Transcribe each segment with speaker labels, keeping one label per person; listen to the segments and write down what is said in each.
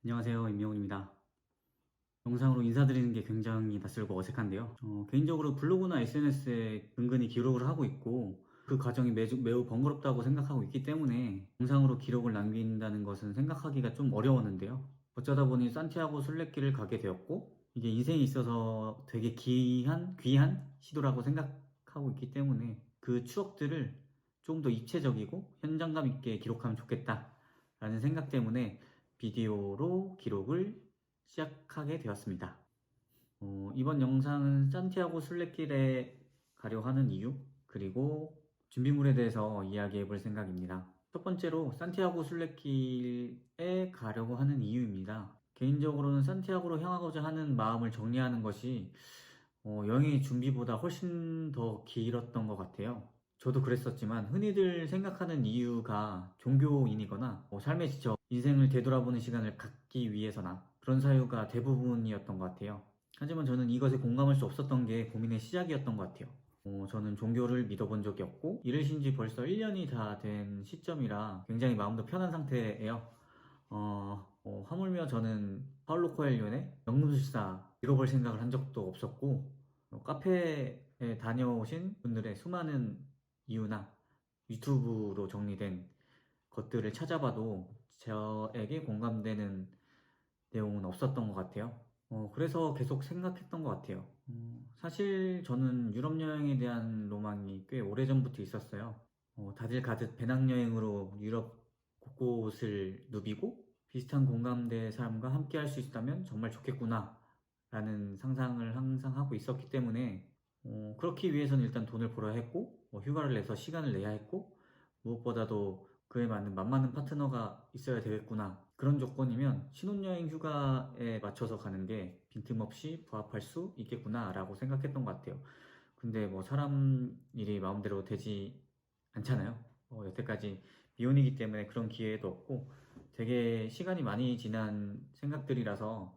Speaker 1: 안녕하세요, 임명훈입니다. 영상으로 인사드리는 게 굉장히 낯설고 어색한데요. 개인적으로 블로그나 SNS에 은근히 기록을 하고 있고 그 과정이 매우 번거롭다고 생각하고 있기 때문에 영상으로 기록을 남긴다는 것은 생각하기가 좀 어려웠는데요. 어쩌다 보니 산티아고 순례길을 가게 되었고 이게 인생에 있어서 되게 귀한 시도라고 생각하고 있기 때문에 그 추억들을 좀 더 입체적이고 현장감 있게 기록하면 좋겠다라는 생각 때문에 비디오로 기록을 시작하게 되었습니다. 이번 영상은 산티아고 순례길에 가려 하는 이유, 그리고 준비물에 대해서 이야기해 볼 생각입니다. 첫 번째로 산티아고 순례길에 가려고 하는 이유입니다. 개인적으로는 산티아고로 향하고자 하는 마음을 정리하는 것이 여행의 준비보다 훨씬 더 길었던 것 같아요. 저도 그랬었지만 흔히들 생각하는 이유가 종교인이거나 삶에 지쳐 인생을 되돌아보는 시간을 갖기 위해서나 그런 사유가 대부분이었던 것 같아요. 하지만 저는 이것에 공감할 수 없었던 게 고민의 시작이었던 것 같아요. 저는 종교를 믿어본 적이 없고 이르신 지 벌써 1년이 다 된 시점이라 굉장히 마음도 편한 상태예요. 하물며 저는 파울로 코엘료의 연금술사 읽어볼 생각을 한 적도 없었고 카페에 다녀오신 분들의 수많은 이유나 유튜브로 정리된 것들을 찾아봐도 저에게 공감되는 내용은 없었던 것 같아요. 그래서 계속 생각했던 것 같아요. 사실 저는 유럽 여행에 대한 로망이 꽤 오래전부터 있었어요. 다들 가듯 배낭여행으로 유럽 곳곳을 누비고 비슷한 공감대의 사람과 함께 할 수 있다면 정말 좋겠구나 라는 상상을 항상 하고 있었기 때문에 그렇기 위해서는 일단 돈을 벌어야 했고 휴가를 내서 시간을 내야 했고 무엇보다도 그에 맞는 만맞는 파트너가 있어야 되겠구나. 그런 조건이면 신혼여행 휴가에 맞춰서 가는 게 빈틈없이 부합할 수 있겠구나 라고 생각했던 것 같아요. 근데 뭐 사람 일이 마음대로 되지 않잖아요. 여태까지 미혼이기 때문에 그런 기회도 없고 되게 시간이 많이 지난 생각들이라서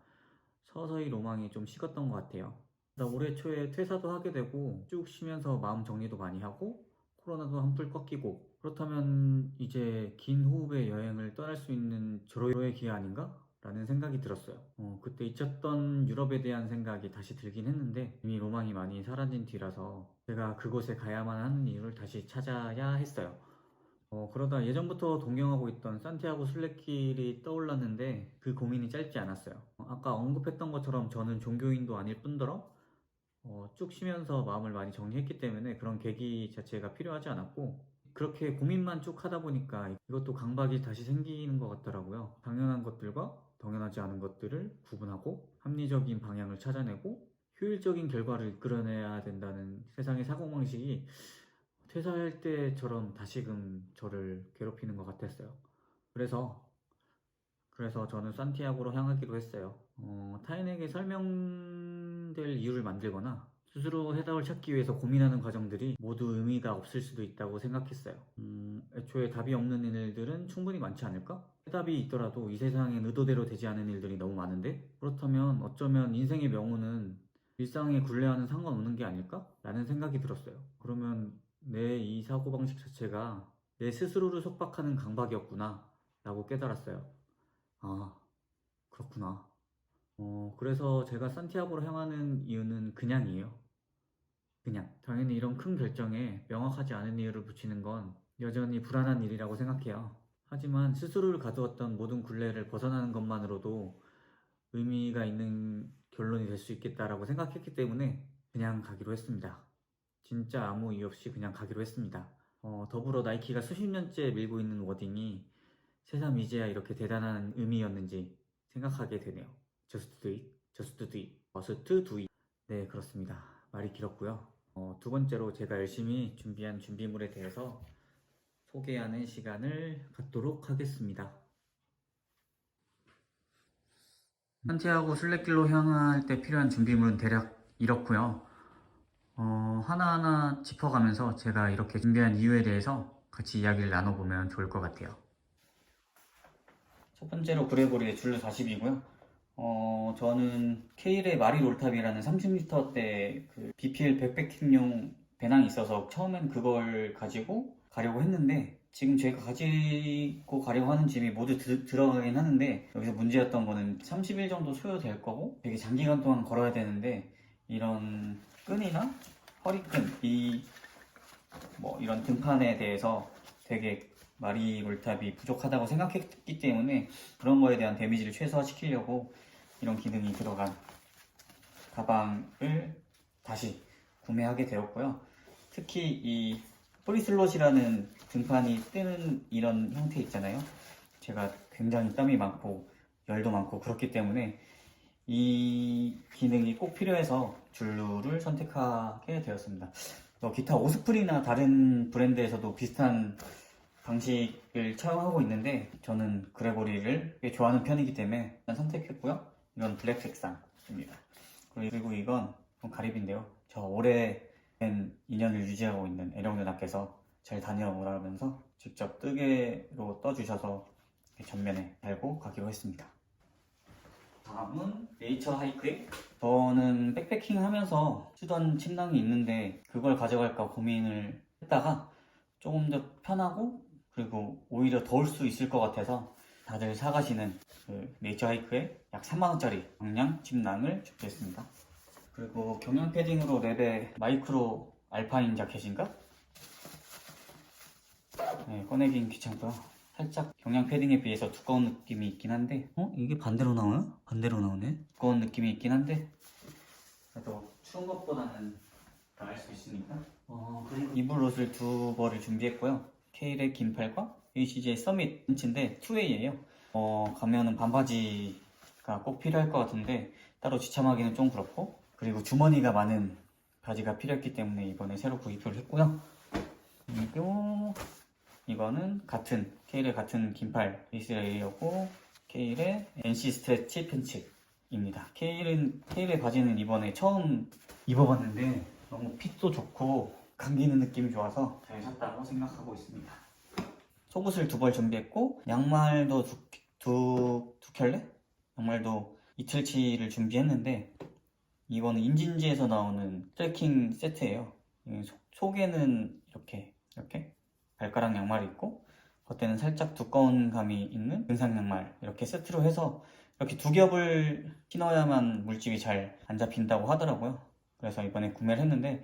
Speaker 1: 서서히 로망이 좀 식었던 것 같아요. 나 올해 초에 퇴사도 하게 되고 쭉 쉬면서 마음 정리도 많이 하고 코로나도 한풀 꺾이고 그렇다면 이제 긴 호흡의 여행을 떠날 수 있는 절호의 기회 아닌가? 라는 생각이 들었어요. 그때 잊혔던 유럽에 대한 생각이 다시 들긴 했는데 이미 로망이 많이 사라진 뒤라서 제가 그곳에 가야만 하는 이유를 다시 찾아야 했어요. 그러다 예전부터 동경하고 있던 산티아고 순례길이 떠올랐는데 그 고민이 짧지 않았어요. 아까 언급했던 것처럼 저는 종교인도 아닐 뿐더러 쭉 쉬면서 마음을 많이 정리했기 때문에 그런 계기 자체가 필요하지 않았고 그렇게 고민만 쭉 하다 보니까 이것도 강박이 다시 생기는 것 같더라고요. 당연한 것들과 당연하지 않은 것들을 구분하고 합리적인 방향을 찾아내고 효율적인 결과를 이끌어내야 된다는 세상의 사고방식이 퇴사할 때처럼 다시금 저를 괴롭히는 것 같았어요. 그래서 저는 산티아고로 향하기로 했어요. 타인에게 설명될 이유를 만들거나 스스로 해답을 찾기 위해서 고민하는 과정들이 모두 의미가 없을 수도 있다고 생각했어요. 애초에 답이 없는 일들은 충분히 많지 않을까? 해답이 있더라도 이 세상엔 의도대로 되지 않은 일들이 너무 많은데? 그렇다면 어쩌면 인생의 명호는 일상의 굴레와는 상관없는 게 아닐까? 라는 생각이 들었어요. 그러면 내 이 사고방식 자체가 내 스스로를 속박하는 강박이었구나 라고 깨달았어요. 아, 그렇구나. 그래서 제가 산티아고로 향하는 이유는 그냥이에요. 그냥. 당연히 이런 큰 결정에 명확하지 않은 이유를 붙이는 건 여전히 불안한 일이라고 생각해요. 하지만 스스로를 가두었던 모든 굴레를 벗어나는 것만으로도 의미가 있는 결론이 될 수 있겠다라고 생각했기 때문에 그냥 가기로 했습니다. 진짜 아무 이유 없이 그냥 가기로 했습니다. 더불어 나이키가 수십 년째 밀고 있는 워딩이 새삼 이제야 이렇게 대단한 의미였는지 생각하게 되네요. Just do it, just do it, must do it. 네, 그렇습니다. 말이 길었고요. 두 번째로 제가 열심히 준비한 준비물에 대해서 소개하는 시간을 갖도록 하겠습니다. 산티아고 순례길로 향할 때 필요한 준비물은 대략 이렇고요. 하나하나 짚어가면서 제가 이렇게 준비한 이유에 대해서 같이 이야기를 나눠보면 좋을 것 같아요. 첫 번째로 그레고리의 줄루 40이고요. 저는 케일의 마리 롤탑이라는 30m대 그 BPL 백패킹용 배낭이 있어서 처음엔 그걸 가지고 가려고 했는데 지금 제가 가지고 가려고 하는 짐이 모두 들어가긴 하는데 여기서 문제였던 거는 30일 정도 소요될 거고 되게 장기간 동안 걸어야 되는데 이런 끈이나 허리끈, 이런 등판에 대해서 되게 마리몰탑이 부족하다고 생각했기 때문에 그런 거에 대한 데미지를 최소화시키려고 이런 기능이 들어간 가방을 다시 구매하게 되었고요. 특히 이 프리슬롯이라는 등판이 뜨는 이런 형태 있잖아요. 제가 굉장히 땀이 많고 열도 많고 그렇기 때문에 이 기능이 꼭 필요해서 줄루를 선택하게 되었습니다. 기타 오스프리나 다른 브랜드에서도 비슷한 방식을 차용하고 있는데 저는 그레고리를 꽤 좋아하는 편이기 때문에 일단 선택했고요. 이건 블랙 색상입니다. 그리고 이건 가리비인데요. 저 오래된 인연을 유지하고 있는 애령 누나께서 잘 다녀오라면서 직접 뜨개로 떠주셔서 전면에 달고 가기로 했습니다. 다음은 네이처 하이크에 저는 백패킹 하면서 쓰던 침낭이 있는데 그걸 가져갈까 고민을 했다가 조금 더 편하고 그리고 오히려 더울 수 있을 것 같아서 다들 사가시는 그 네이처 하이크에 약 3만원짜리 경량 침낭을 준비했습니다. 그리고 경량 패딩으로 랩의 마이크로 알파인 자켓인가? 네, 꺼내긴 귀찮고요. 살짝 경량 패딩에 비해서 두꺼운 느낌이 있긴 한데 이게 반대로 나와요? 반대로 나오네. 두꺼운 느낌이 있긴 한데 그래도 추운 것보다는 나을 수 있으니까 그리고 입을 옷을 두 벌을 준비했고요. 케일의 긴팔과 ACJ 서밋 팬츠인데 2A예요. 가면은 반바지가 꼭 필요할 것 같은데 따로 지참하기는 좀 그렇고 그리고 주머니가 많은 바지가 필요했기 때문에 이번에 새로 구입을 했고요. 그리고 이거는 케일의 같은 긴팔 베이스 레이어고 케일의 NC 스트레치 팬츠입니다. 케일의 바지는 이번에 처음 입어봤는데 너무 핏도 좋고 감기는 느낌이 좋아서 잘 샀다고 생각하고 있습니다. 속옷을 두 벌 준비했고 양말도 두 켤레? 양말도 이틀치를 준비했는데 이거는 인진지에서 나오는 트레킹 세트예요. 속에는 이렇게 발가락 양말이 있고 겉에는 살짝 두꺼운 감이 있는 등산 양말 이렇게 세트로 해서 이렇게 두 겹을 신어야만 물집이 잘 안 잡힌다고 하더라고요. 그래서 이번에 구매를 했는데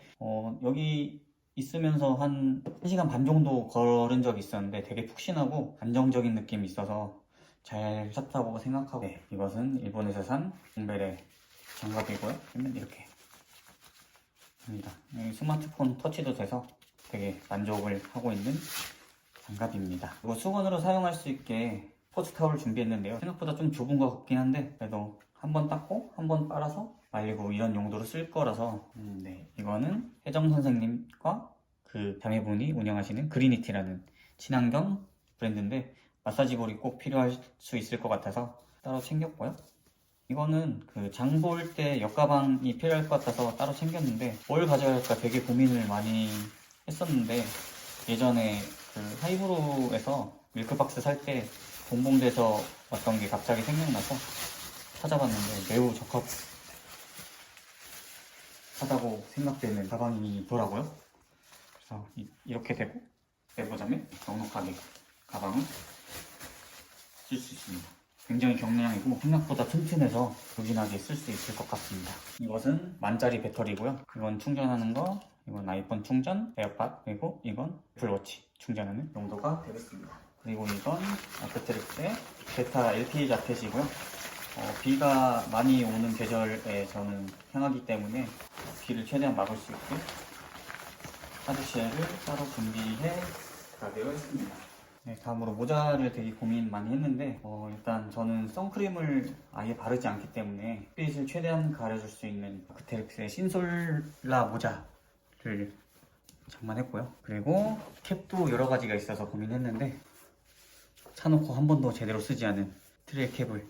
Speaker 1: 여기 있으면서 한 1시간 반 정도 걸은 적이 있었는데 되게 푹신하고 안정적인 느낌이 있어서 잘 샀다고 생각하고 이것은 일본에서 산 롱벨의 장갑이고요. 이렇게 입니다. 스마트폰 터치도 돼서 되게 만족을 하고 있는 장갑입니다. 그리고 수건으로 사용할 수 있게 스포츠 타올을 준비했는데요. 생각보다 좀 좁은 것 같긴 한데 그래도 한번 닦고 한번 빨아서 말리고 이런 용도로 쓸 거라서 이거는 혜정 선생님과 그 자매분이 운영하시는 그리니티라는 친환경 브랜드인데 마사지볼이 꼭 필요할 수 있을 것 같아서 따로 챙겼고요. 이거는 그 장 볼 때 옆가방이 필요할 것 같아서 따로 챙겼는데 뭘 가져갈까 되게 고민을 많이 했었는데 예전에 그 하이브로에서 밀크박스 살 때 봉봉돼서 왔던 게 갑자기 생각나서 찾아봤는데 매우 적합하다고 생각되는 가방이더라고요. 그래서 이렇게 되고 내보자면 넉넉하게 가방을 쓸 수 있습니다. 굉장히 경량이고 생각보다 튼튼해서 요긴하게 쓸 수 있을 것 같습니다. 이것은 만짜리 배터리고요. 이건 충전하는 거, 이건 아이폰 충전, 에어팟, 그리고 이건 애플워치 충전하는 용도가 되겠습니다. 그리고 이건 아크트릭스의 베타 LPA 자켓이고요. 비가 많이 오는 계절에 저는 향하기 때문에 비를 최대한 막을 수 있게 하드쉘을 따로 준비해 가기로 했습니다. 다음으로 모자를 되게 고민 많이 했는데 일단 저는 선크림을 아예 바르지 않기 때문에 햇빛을 최대한 가려줄 수 있는 아크테릭스의 신솔라 모자를 장만했고요. 그리고 캡도 여러 가지가 있어서 고민했는데 사놓고 한 번도 제대로 쓰지 않은 트리에 캡을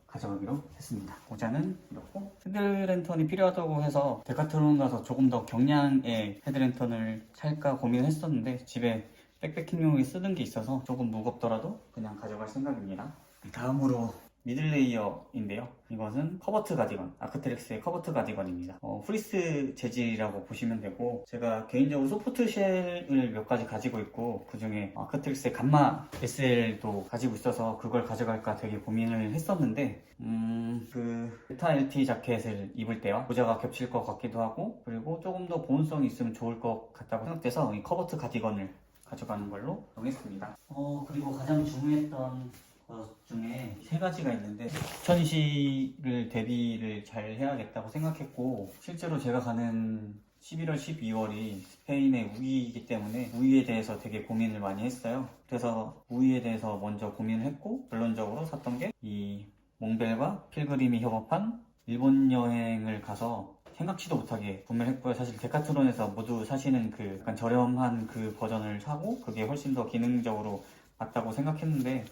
Speaker 1: 가져가기로 했습니다. 모자는 이렇고 헤드랜턴이 필요하다고 해서 데카트론 가서 조금 더 경량의 헤드랜턴을 살까 고민을 했었는데 집에 백패킹용에 쓰는 게 있어서 조금 무겁더라도 그냥 가져갈 생각입니다. 다음으로 미들 레이어인데요. 이것은 커버트 가디건, 아크트렉스의 커버트 가디건입니다. 프리스 재질이라고 보시면 되고, 제가 개인적으로 소프트 쉘을 몇 가지 가지고 있고, 그 중에 아크트렉스의 감마 SL도 가지고 있어서 그걸 가져갈까 되게 고민을 했었는데, 그 베타 LT 자켓을 입을 때와 모자가 겹칠 것 같기도 하고, 그리고 조금 더 보온성이 있으면 좋을 것 같다고 생각돼서 이 커버트 가디건을 가져가는 걸로 정했습니다. 그리고 가장 중요했던 것 중에 세 가지가 있는데, 부천시를 대비를 잘 해야겠다고 생각했고, 실제로 제가 가는 11월, 12월이 스페인의 우기이기 때문에 우기에 대해서 되게 고민을 많이 했어요. 그래서 우기에 대해서 먼저 고민을 했고, 결론적으로 샀던 게 이 몽벨과 필그림이 협업한 일본 여행을 가서 생각지도 못하게 구매를 했고요. 사실 데카트론에서 모두 사시는 그 약간 저렴한 그 버전을 사고, 그게 훨씬 더 기능적으로 맞다고 생각했는데,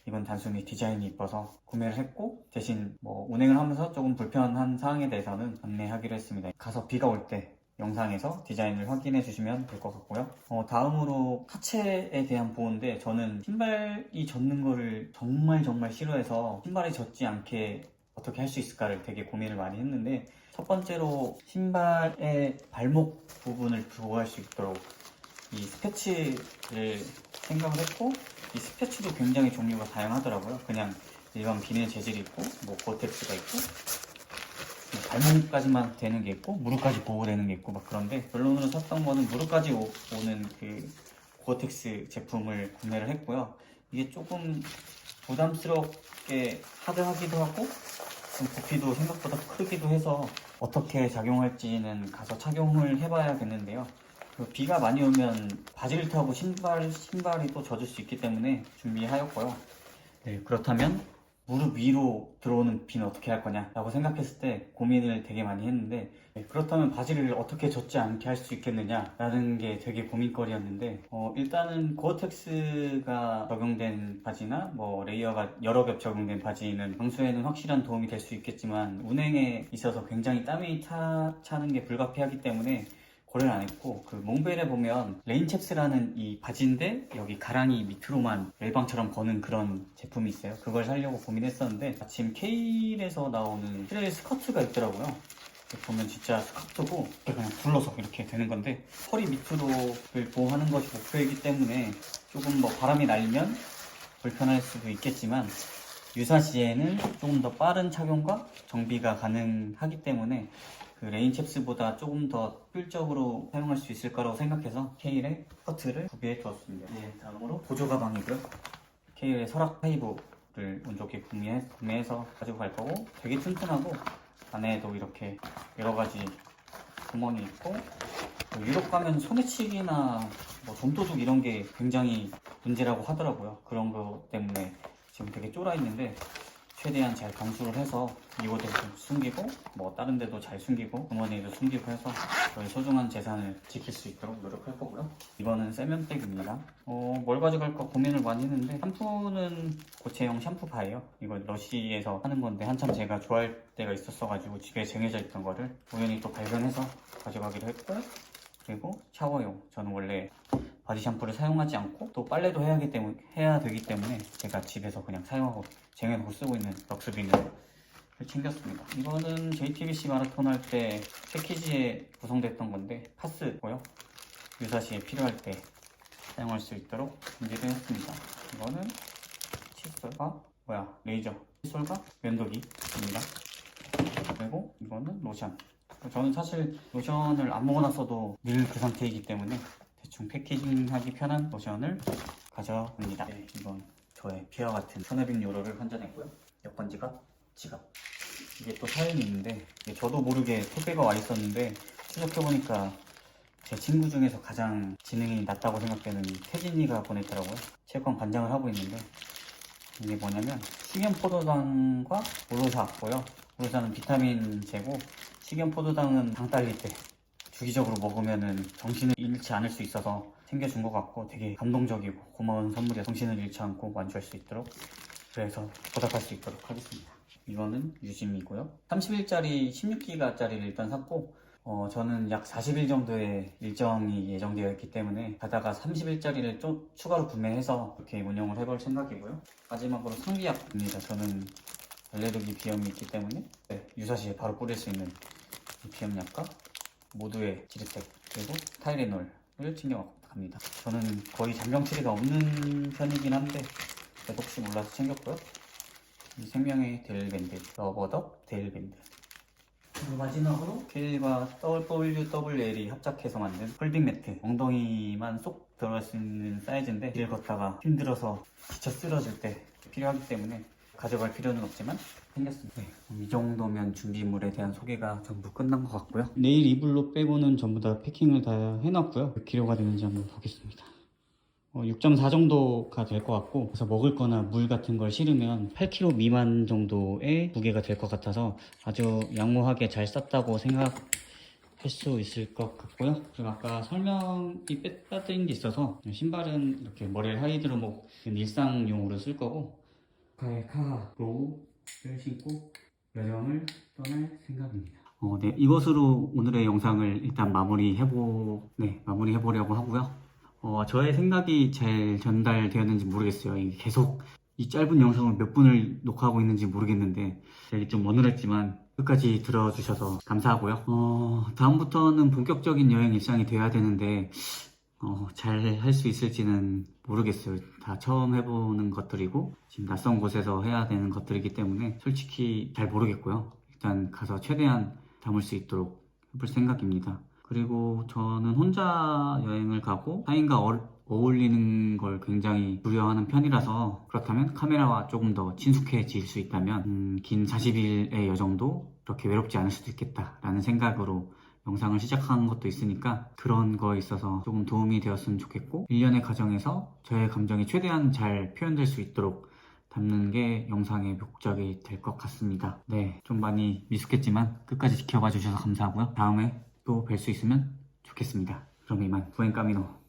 Speaker 1: 이건 단순히 디자인이 이뻐서 구매를 했고, 대신 뭐 운행을 하면서 조금 불편한 사항에 대해서는 안내하기로 했습니다. 가서 비가 올 때 영상에서 디자인을 확인해 주시면 될 것 같고요. 다음으로 하체에 대한 보호인데, 저는 신발이 젖는 거를 정말 싫어해서 신발이 젖지 않게 어떻게 할 수 있을까를 되게 고민을 많이 했는데, 첫 번째로 신발의 발목 부분을 보호할 수 있도록 이 스패치를 생각을 했고, 이 스패치도 굉장히 종류가 다양하더라고요. 그냥 일반 비닐 재질이 있고, 뭐 고텍스가 있고, 뭐 발목까지만 되는 게 있고, 무릎까지 보호되는 게 있고 막 그런데, 결론으로 샀던 거는 무릎까지 오는 그 고텍스 제품을 구매를 했고요. 이게 조금 부담스럽게 하드하기도 하고, 좀 부피도 생각보다 크기도 해서 어떻게 작용할지는 가서 착용을 해봐야겠는데요. 비가 많이 오면 바지를 타고 신발이 또 젖을 수 있기 때문에 준비하였고요. 네, 그렇다면 무릎 위로 들어오는 비는 어떻게 할 거냐 라고 생각했을 때 고민을 되게 많이 했는데, 그렇다면 바지를 어떻게 젖지 않게 할 수 있겠느냐 라는 게 되게 고민거리였는데, 일단은 고어텍스가 적용된 바지나 뭐 레이어가 여러 겹 적용된 바지는 방수에는 확실한 도움이 될 수 있겠지만, 운행에 있어서 굉장히 땀이 차는 게 불가피하기 때문에 고려를 안 했고, 그 몽벨에 보면 레인챕스라는 이 바지인데 여기 가랑이 밑으로만 멜방처럼 거는 그런 제품이 있어요. 그걸 사려고 고민했었는데, 마침 케일에서 나오는 트레일 스커트가 있더라고요. 보면 진짜 스커트고 그냥 둘러서 이렇게 되는 건데, 허리 밑으로를 보호하는 것이 목표이기 때문에 조금 뭐 바람이 날면 불편할 수도 있겠지만, 유사시에는 조금 더 빠른 착용과 정비가 가능하기 때문에 그 레인챕스보다 조금 더 효율적으로 사용할 수 있을 거라고 생각해서 케일의 스커트를 구비해 두었습니다. 네, 다음으로 보조 가방이고요. 케일의 설악 파이브를 운 좋게 구매해서 가지고 갈 거고, 되게 튼튼하고 안에도 이렇게 여러 가지 구멍이 있고, 유럽 가면 소매치기나 뭐 점도둑 이런 게 굉장히 문제라고 하더라고요. 그런 거 때문에 지금 되게 쫄아 있는데, 최대한 잘 감수를 해서 이곳에 좀 숨기고, 뭐 다른 데도 잘 숨기고, 주머니에도 숨기고 해서 저희 소중한 재산을 지킬 수 있도록 노력할 거고요. 이거는 세면백입니다. 뭘 가져갈까 고민을 많이 했는데, 샴푸는 고체형 샴푸바예요. 이거 러시에서 하는 건데 한참 제가 좋아할 때가 있었어가지고 집에 쟁여져 있던 거를 우연히 또 발견해서 가져가기로 했고, 그리고 샤워용, 저는 원래 바디 샴푸를 사용하지 않고 또 빨래도 해야 되기 때문에 제가 집에서 그냥 사용하고 쟁여놓고 쓰고 있는 럭스비누를 챙겼습니다. 이거는 JTBC 마라톤 할 때 패키지에 구성됐던 건데, 파스고요. 유사시에 필요할 때 사용할 수 있도록 준비를 했습니다. 이거는 칫솔과 레이저 칫솔과 면도기입니다. 그리고 이거는 로션. 저는 사실 로션을 아무거나 써도 늘 그 상태이기 때문에 대충 패키징하기 편한 로션을 가져옵니다. 네, 이건 저의 피와 같은 1500유로를 환전했고요. 여권지갑, 지갑. 이게 또 사연이 있는데, 저도 모르게 택배가 와 있었는데 추적해보니까 제 친구 중에서 가장 지능이 낮다고 생각되는 태진이가 보냈더라고요. 체육관 관장을 하고 있는데, 이게 뭐냐면 식염포도당과 오로사고요. 오로사는 비타민제고, 식염포도당은 당 딸릴 때 주기적으로 먹으면은 정신을 잃지 않을 수 있어서 챙겨준 것 같고, 되게 감동적이고 고마운 선물이라 정신을 잃지 않고 완주할 수 있도록, 그래서 보답할 수 있도록 하겠습니다. 이거는 유심이고요. 30일짜리 16기가짜리를 일단 샀고, 저는 약 40일 정도의 일정이 예정되어 있기 때문에 가다가 30일짜리를 좀 추가로 구매해서 이렇게 운영을 해볼 생각이고요. 마지막으로 상비약입니다. 저는 알레르기 비염이 있기 때문에 유사시에 바로 뿌릴 수 있는 이 비염약과 모두의 지르텍 그리고 타이레놀을 챙겨갑니다. 저는 거의 잔병 치레가 없는 편이긴 한데 그래도 혹시 몰라서 챙겼고요. 이 생명의 데일밴드, 러버덕 데일밴드. 그리고 마지막으로 케일과 WWL이 합작해서 만든 폴딩 매트. 엉덩이만 쏙 들어갈 수 있는 사이즈인데 길 걷다가 힘들어서 지쳐 쓰러질 때 필요하기 때문에 가져갈 필요는 없지만 생겼습니다. 이 정도면 준비물에 대한 소개가 전부 끝난 것 같고요. 내일 이불로 빼고는 전부 다 패킹을 다 해놨고요. 몇 킬로가 되는지 한번 보겠습니다. 6.4 정도가 될 것 같고, 그래서 먹을 거나 물 같은 걸 실으면 8kg 미만 정도의 무게가 될 것 같아서 아주 양호하게 잘 쌌다고 생각할 수 있을 것 같고요. 그리고 아까 설명이 빠뜨린 게 있어서 신발은 이렇게 머리를 하이드로목 일상용으로 쓸 거고 카로우를 신고 여정을 떠날 생각입니다. 네, 이것으로 오늘의 영상을 일단 마무리해보려고 하고요. 저의 생각이 잘 전달되었는지 모르겠어요. 이게 계속 이 짧은 영상을 몇 분을 녹화하고 있는지 모르겠는데 되게 좀 어눌했지만 끝까지 들어주셔서 감사하고요. 다음부터는 본격적인 여행 일상이 돼야 되는데 잘 할 수 있을지는 모르겠어요. 다 처음 해보는 것들이고 지금 낯선 곳에서 해야 되는 것들이기 때문에 솔직히 잘 모르겠고요. 일단 가서 최대한 담을 수 있도록 해볼 생각입니다. 그리고 저는 혼자 여행을 가고 타인과 어울리는 걸 굉장히 두려워하는 편이라서 그렇다면 카메라와 조금 더 친숙해질 수 있다면 긴 40일의 여정도 그렇게 외롭지 않을 수도 있겠다라는 생각으로 영상을 시작한 것도 있으니까 그런 거에 있어서 조금 도움이 되었으면 좋겠고 1년의 과정에서 저의 감정이 최대한 잘 표현될 수 있도록 담는 게 영상의 목적이 될 것 같습니다. 네, 좀 많이 미숙했지만 끝까지 지켜봐 주셔서 감사하고요. 다음에 또 뵐 수 있으면 좋겠습니다. 그럼 이만 부엔카미노